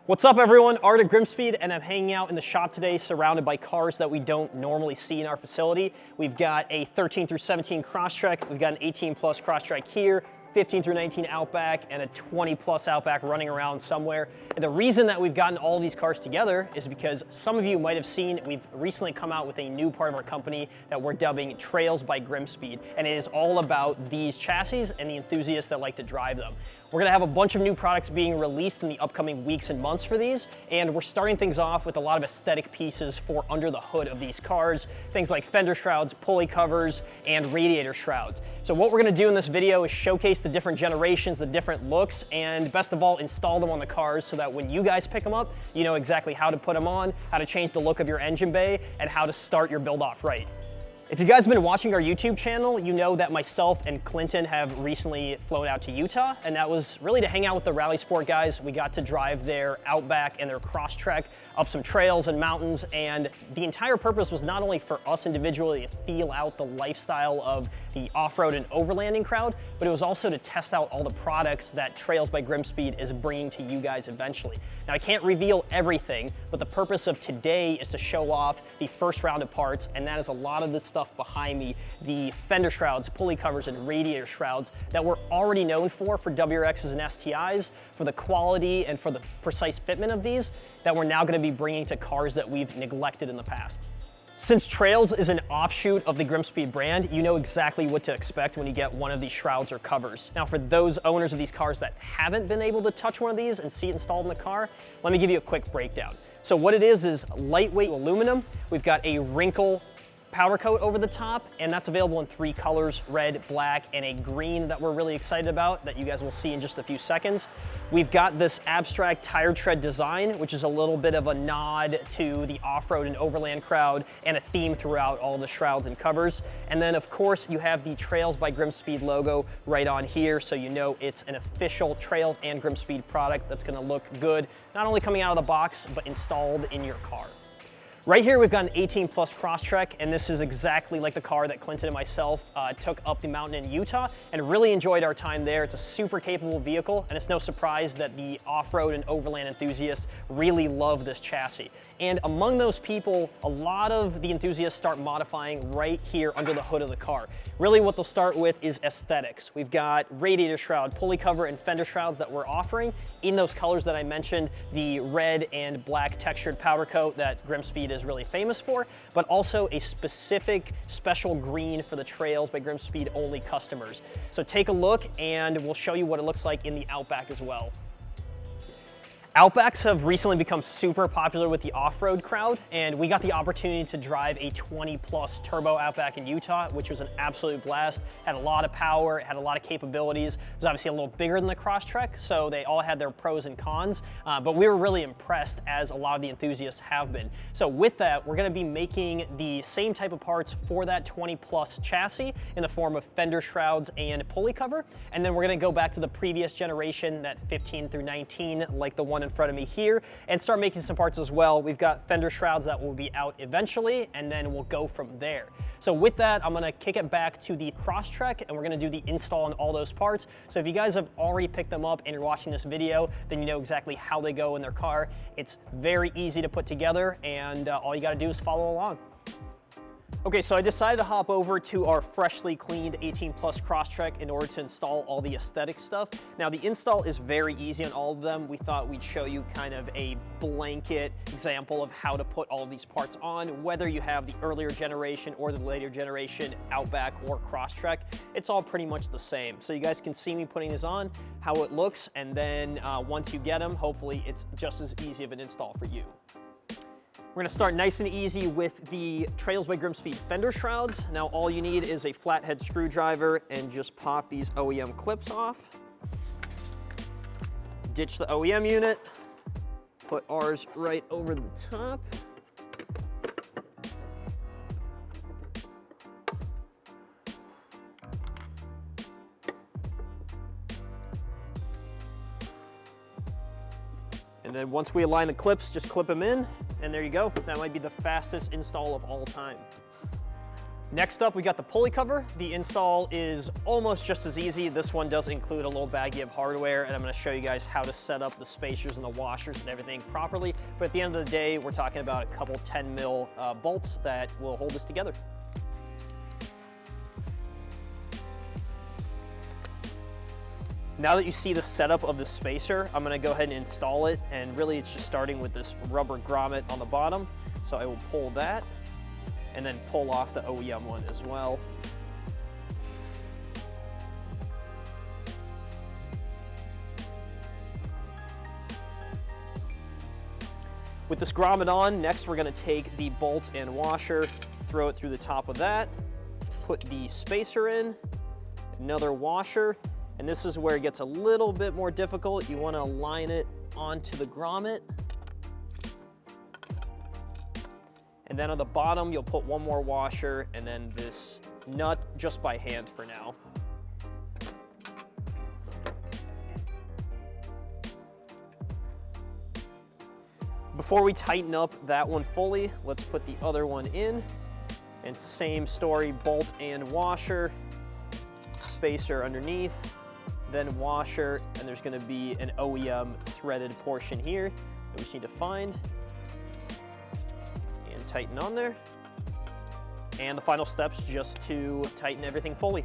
What's up everyone, Art at GrimmSpeed, and I'm hanging out in the shop today surrounded by cars that we don't normally see in our facility. We've got a 13 through 17 Crosstrek, we've got an 18 plus Crosstrek here, 15 through 19 Outback, and a 20 plus Outback running around somewhere. And the reason that we've gotten all of these cars together is because some of you might have seen we've recently come out with a new part of our company that we're dubbing Trails by GrimmSpeed, and it is all about these chassis and the enthusiasts that like to drive them. We're gonna have a bunch of new products being released in the upcoming weeks and months for these, and we're starting things off with a lot of aesthetic pieces for under the hood of these cars, things like fender shrouds, pulley covers, and radiator shrouds. So what we're gonna do in this video is showcase the different generations, the different looks, and best of all, install them on the cars so that when you guys pick them up, you know exactly how to put them on, how to change the look of your engine bay, and how to start your build off right. If you guys have been watching our YouTube channel, you know that myself and Clinton have recently flown out to Utah, and that was really to hang out with the Rally Sport guys. We got to drive their Outback and their Crosstrek up some trails and mountains, and the entire purpose was not only for us individually to feel out the lifestyle of the off-road and overlanding crowd, but it was also to test out all the products that Trails by GrimmSpeed is bringing to you guys eventually. Now, I can't reveal everything, but the purpose of today is to show off the first round of parts, and that is a lot of this stuff behind me, the fender shrouds, pulley covers, and radiator shrouds that we're already known for WRXs and STIs, for the quality and for the precise fitment of these, that we're now gonna be bringing to cars that we've neglected in the past. Since Trails is an offshoot of the GrimmSpeed brand, you know exactly what to expect when you get one of these shrouds or covers. Now, for those owners of these cars that haven't been able to touch one of these and see it installed in the car, let me give you a quick breakdown. So what it is lightweight aluminum. We've got a wrinkle powder coat over the top, and that's available in 3 colors, red, black, and a green that we're really excited about that you guys will see in just a few seconds. We've got this abstract tire tread design, which is a little bit of a nod to the off-road and overland crowd and a theme throughout all the shrouds and covers. And then of course you have the Trails by GrimmSpeed logo right on here, so you know it's an official Trails and GrimmSpeed product that's gonna look good, not only coming out of the box, but installed in your car. Right here, we've got an 18 plus Crosstrek, and this is exactly like the car that Clinton and myself took up the mountain in Utah and really enjoyed our time there. It's a super capable vehicle, and it's no surprise that the off-road and overland enthusiasts really love this chassis. And among those people, a lot of the enthusiasts start modifying right here under the hood of the car. Really what they'll start with is aesthetics. We've got radiator shroud, pulley cover, and fender shrouds that we're offering in those colors that I mentioned, the red and black textured powder coat that GrimmSpeed is really famous for, but also a specific special green for the Trails by GrimmSpeed only customers. So take a look and we'll show you what it looks like in the Outback as well. Outbacks have recently become super popular with the off-road crowd, and we got the opportunity to drive a 20 plus turbo Outback in Utah, which was an absolute blast. Had a lot of power, it had a lot of capabilities. It was obviously a little bigger than the Crosstrek, so they all had their pros and cons, but we were really impressed, as a lot of the enthusiasts have been. So with that, we're gonna be making the same type of parts for that 20 plus chassis in the form of fender shrouds and pulley cover, and then we're gonna go back to the previous generation, that 15 through 19, like the one in front of me here, and start making some parts as well. We've got fender shrouds that will be out eventually, and then we'll go from there. So with that, I'm gonna kick it back to the Crosstrek, and we're gonna do the install on all those parts. So if you guys have already picked them up and you're watching this video, then you know exactly how they go in their car. It's very easy to put together, and all you gotta do is follow along. Okay, so I decided to hop over to our freshly cleaned 18 plus Crosstrek in order to install all the aesthetic stuff. Now, the install is very easy on all of them. We thought we'd show you kind of a blanket example of how to put all of these parts on, whether you have the earlier generation or the later generation Outback or Crosstrek. It's all pretty much the same. So you guys can see me putting this on, how it looks, and then once you get them, hopefully it's just as easy of an install for you. We're gonna start nice and easy with the Trails by GrimmSpeed fender shrouds. Now all you need is a flathead screwdriver and just pop these OEM clips off. Ditch the OEM unit, put ours right over the top. And then once we align the clips, just clip them in, and there you go. That might be the fastest install of all time. Next up, we got the pulley cover. The install is almost just as easy. This one does include a little baggie of hardware, and I'm gonna show you guys how to set up the spacers and the washers and everything properly. But at the end of the day, we're talking about a couple 10 mil bolts that will hold this together. Now that you see the setup of the spacer, I'm gonna go ahead and install it, and really it's just starting with this rubber grommet on the bottom. So I will pull that, and then pull off the OEM one as well. With this grommet on, next we're gonna take the bolt and washer, throw it through the top of that, put the spacer in, another washer, and this is where it gets a little bit more difficult. You wanna align it onto the grommet. And then on the bottom, you'll put one more washer and then this nut just by hand for now. Before we tighten up that one fully, let's put the other one in. And same story, bolt and washer, spacer underneath, then washer, and there's gonna be an OEM threaded portion here that we just need to find. Tighten on there. And the final step's just to tighten everything fully.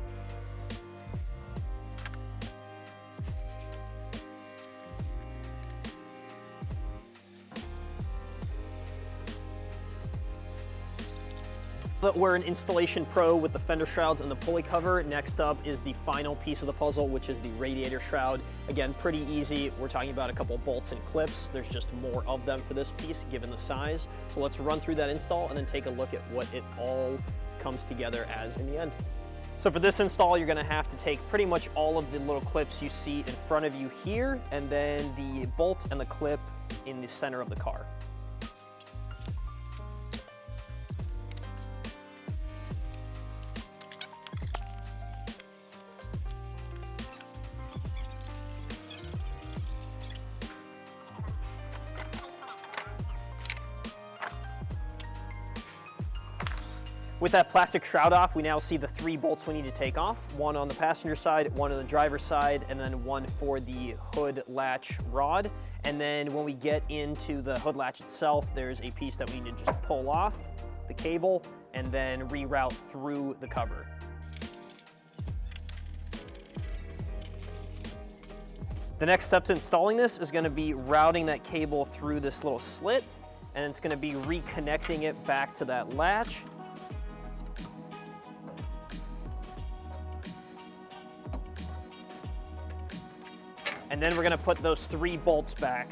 But we're an installation pro with the fender shrouds and the pulley cover. Next up is the final piece of the puzzle, which is the radiator shroud. Again, pretty easy. We're talking about a couple bolts and clips. There's just more of them for this piece, given the size. So let's run through that install and then take a look at what it all comes together as in the end. So for this install, you're gonna have to take pretty much all of the little clips you see in front of you here, and then the bolt and the clip in the center of the car. With that plastic shroud off, we now see the 3 bolts we need to take off. One on the passenger side, one on the driver's side, and then one for the hood latch rod. And then when we get into the hood latch itself, there's a piece that we need to just pull off the cable and then reroute through the cover. The next step to installing this is gonna be routing that cable through this little slit, and it's gonna be reconnecting it back to that latch. And then we're gonna put those 3 bolts back.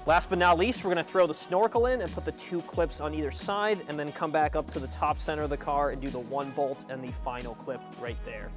Last but not least, we're gonna throw the snorkel in and put the 2 clips on either side, and then come back up to the top center of the car and do the 1 bolt and the final clip right there.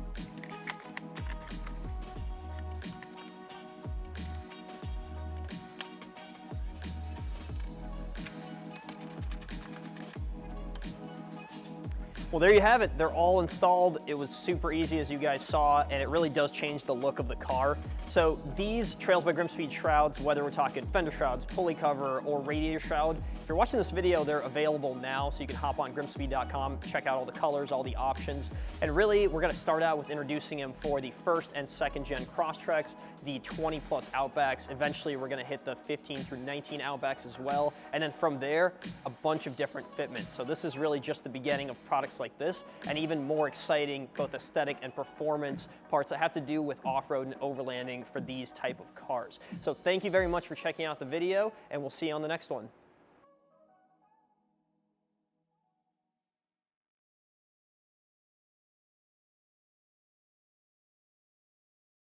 Well, there you have it. They're all installed. It was super easy, as you guys saw, and it really does change the look of the car. So these Trails by GrimmSpeed shrouds, whether we're talking fender shrouds, pulley cover, or radiator shroud, if you're watching this video, they're available now, so you can hop on GrimmSpeed.com, check out all the colors, all the options. And really, we're gonna start out with introducing them for the 1st and 2nd gen Crosstreks, the 20 plus Outbacks. Eventually, we're gonna hit the 15 through 19 Outbacks as well. And then from there, a bunch of different fitments. So this is really just the beginning of products like this, and even more exciting, both aesthetic and performance parts that have to do with off-road and overlanding for these type of cars. So thank you very much for checking out the video, and we'll see you on the next one.